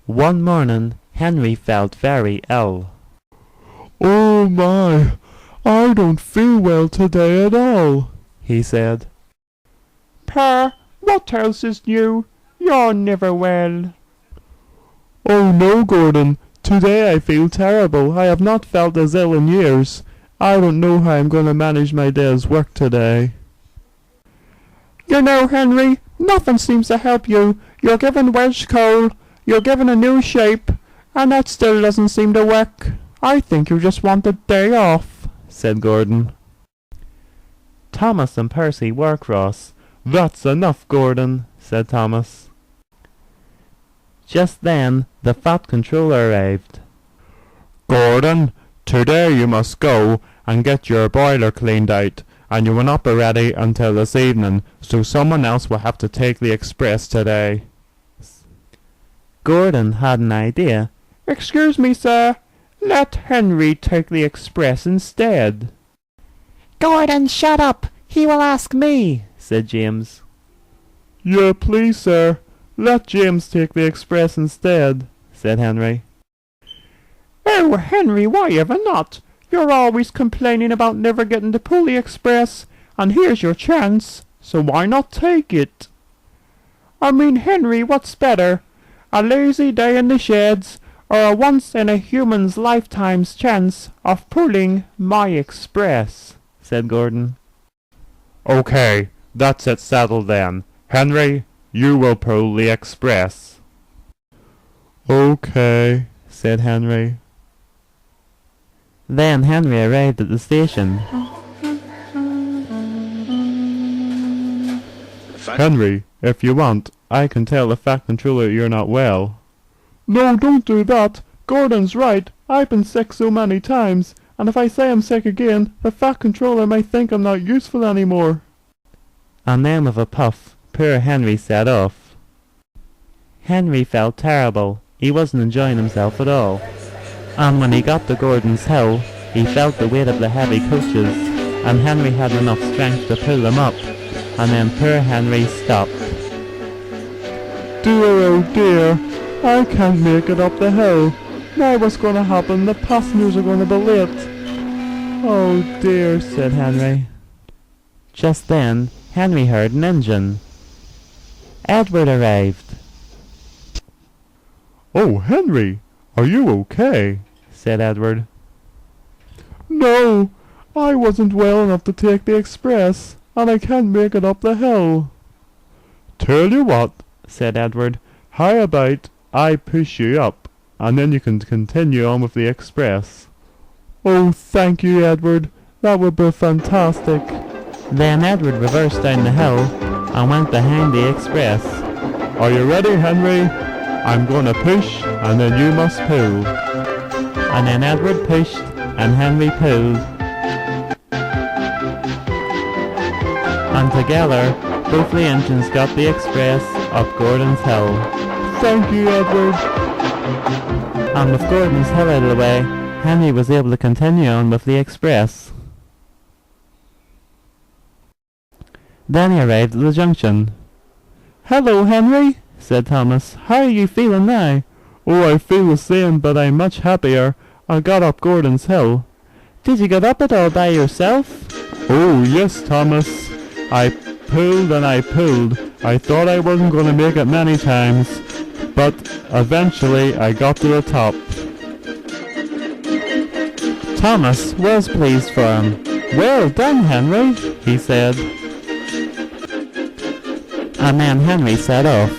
One morning Henry felt very ill. "Oh my, I don't feel well today at all," he said. "Pa, what else is new? You're never well." "Oh no, Gordon. Today I feel terrible. I have not felt as ill in years. I don't know how I'm going to manage my day's work today." "You know, Henry, nothing seems to help you. You're given Welsh coal, you're given a new shape, and that still doesn't seem to work. I think you just want a day off," said Gordon. Thomas and Percy were cross. "That's enough, Gordon," said Thomas. Just then the Fat Controller arrived. "Gordon, today you must go and get your boiler cleaned out, and you will not be ready until this evening, so someone else will have to take the express today." Gordon had an idea. "Excuse me, sir. Let Henry take the express instead." "Gordon, shut up! He will ask me," said James. "Yeah, please, sir. Let James take the express instead," said Henry. "Oh, Henry, why ever not? You're always complaining about never getting to pull the express, and here's your chance, so why not take it? I mean, Henry, what's better? A lazy day in the sheds, or a once-in-a-human's lifetime's chance of pulling my express?" said Gordon. "Okay, that's it settled then. Henry, you will pull the express." "Okay," said Henry. Then Henry arrived at the station. "Henry, if you want, I can tell the Fat Controller you're not well." "No, don't do that. Gordon's right. I've been sick so many times, and if I say I'm sick again, the Fat Controller might think I'm not useful anymore." And then with a puff, poor Henry set off. Henry felt terrible. He wasn't enjoying himself at all. And when he got to Gordon's Hill, he felt the weight of the heavy coaches, and Henry had enough strength to pull them up, and then poor Henry stopped. "Dear, oh dear, I can't make it up the hill. Now what's going to happen? The passengers are going to be late." "Oh dear," said Henry. Just then Henry heard an engine. Edward arrived. "Oh, Henry, are you okay?" said Edward. "No, I wasn't well enough to take the express, and I can't make it up the hill." "Tell you what," said Edward, "how about I push you up, and then you can continue on with the express?" "Oh, thank you, Edward. That would be fantastic." Then Edward reversed down the hill and went behind the express. "Are you ready, Henry? I'm going to push, and then you must pull." And then Edward pushed, and Henry pulled. And together, both the engines got the express up Gordon's Hill. "Thank you, Edward." And with Gordon's Hill out of the way, Henry was able to continue on with the express. Then he arrived at the junction. "Hello, Henry," said Thomas. "How are you feeling now?" "Oh, I feel the same, but I'm much happier. I got up Gordon's Hill." "Did you get up it all by yourself?" "Oh, yes, Thomas. I pulled and I pulled. I thought I wasn't going to make it many times, but eventually I got to the top." Thomas was pleased for him. "Well done, Henry," he said. And then Henry set off.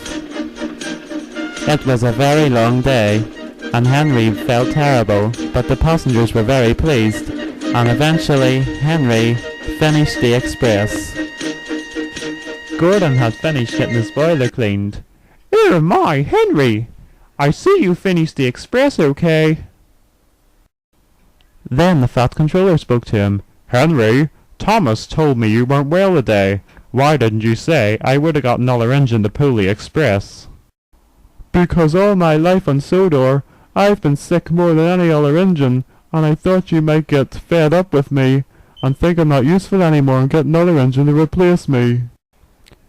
It was a very long day, and Henry felt terrible, but the passengers were very pleased, and eventually Henry finished the express. Gordon had finished getting his boiler cleaned. "Oh my, Henry! I see you finished the express okay." Then the Fat Controller spoke to him. "Henry, Thomas told me you weren't well today. Why didn't you say I would have got another engine to pull the express?" "Because all my life on Sodor, I've been sick more than any other engine, and I thought you might get fed up with me and think I'm not useful anymore and get another engine to replace me."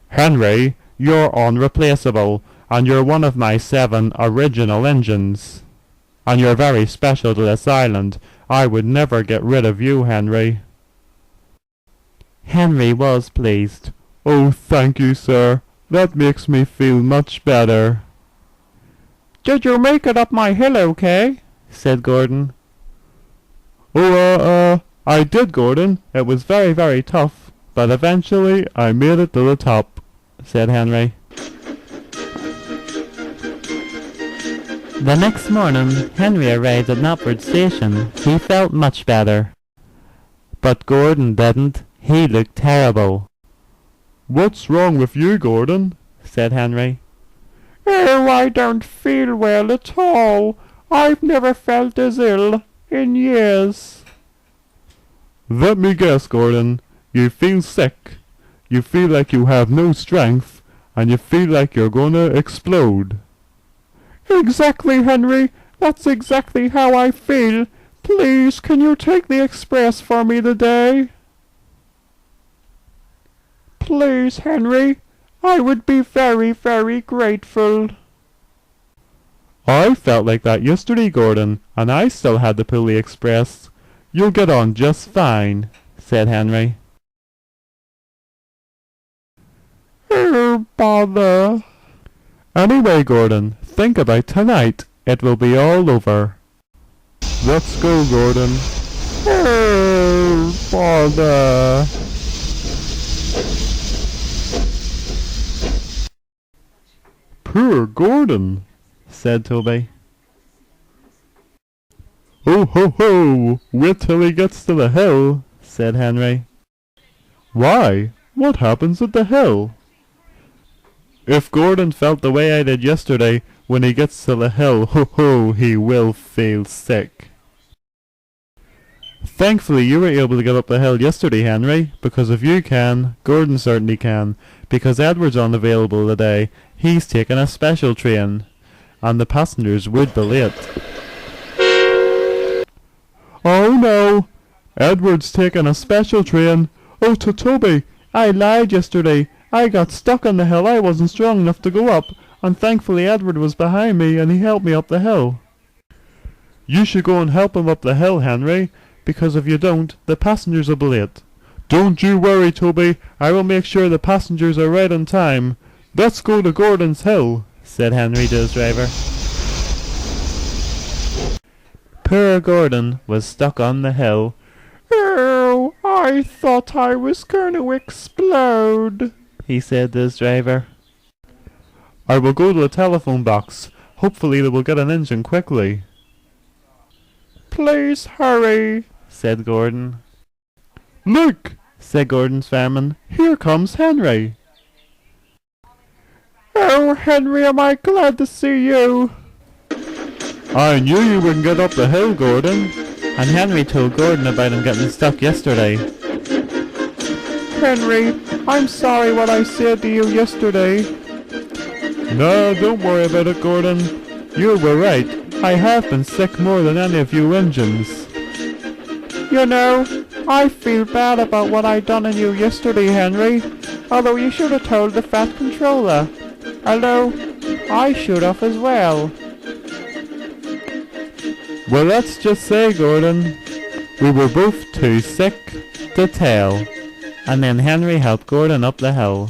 "Henry, you're unreplaceable, and you're one of my 7 original engines. And you're very special to this island. I would never get rid of you, Henry. Henry was pleased. Oh, thank you, sir. That makes me feel much better. Did you make it up my hill okay? Said Gordon. Oh, I did, Gordon. It was very, very tough, but eventually I made it to the top, said Henry. The next morning, Henry arrived at Knapford Station. He felt much better. But Gordon didn't. He looked terrible. What's wrong with you, Gordon? Said Henry. Oh, I don't feel well at all. I've never felt as ill in years. Let me guess, Gordon. You feel sick. You feel like you have no strength, and you feel like you're gonna explode. Exactly, Henry. That's exactly how I feel. Please, can you take the express for me today? Please, Henry. I would be very, very grateful. I felt like that yesterday, Gordon, and I still had to pull the express. You'll get on just fine, said Henry. Oh, bother. Anyway, Gordon, think about tonight. It will be all over. Let's go, Gordon. Oh, bother. Poor Gordon, said Toby. Oh ho ho! Wait till he gets to the hill, said Henry. Why? What happens at the hill? If Gordon felt the way I did yesterday, when he gets to the hill, ho ho, he will feel sick. Thankfully you were able to get up the hill yesterday, Henry, because if you can, Gordon certainly can, because Edward's unavailable today. He's taken a special train, and the passengers would be late. Oh no! Edward's taken a special train. Oh, to Toby, I lied yesterday. I got stuck on the hill. I wasn't strong enough to go up, and thankfully Edward was behind me and he helped me up the hill. You should go and help him up the hill, Henry, because if you don't, the passengers will be late. Don't you worry, Toby. I will make sure the passengers are right on time. Let's go to Gordon's Hill, said Henry to his driver. Poor Gordon was stuck on the hill. Oh, I thought I was going to explode, he said to his driver. I will go to the telephone box. Hopefully they will get an engine quickly. Please hurry, said Gordon. Look, said Gordon's fireman. Here comes Henry. Oh, Henry, am I glad to see you. I knew you wouldn't get up the hill, Gordon. And Henry told Gordon about him getting stuck yesterday. Henry, I'm sorry what I said to you yesterday. No, don't worry about it, Gordon. You were right. I have been sick more than any of you engines. You know, I feel bad about what I done on you yesterday, Henry. Although you should have told the Fat Controller. Although, I should have as well. Well, let's just say, Gordon, we were both too sick to tell. And then Henry helped Gordon up the hill.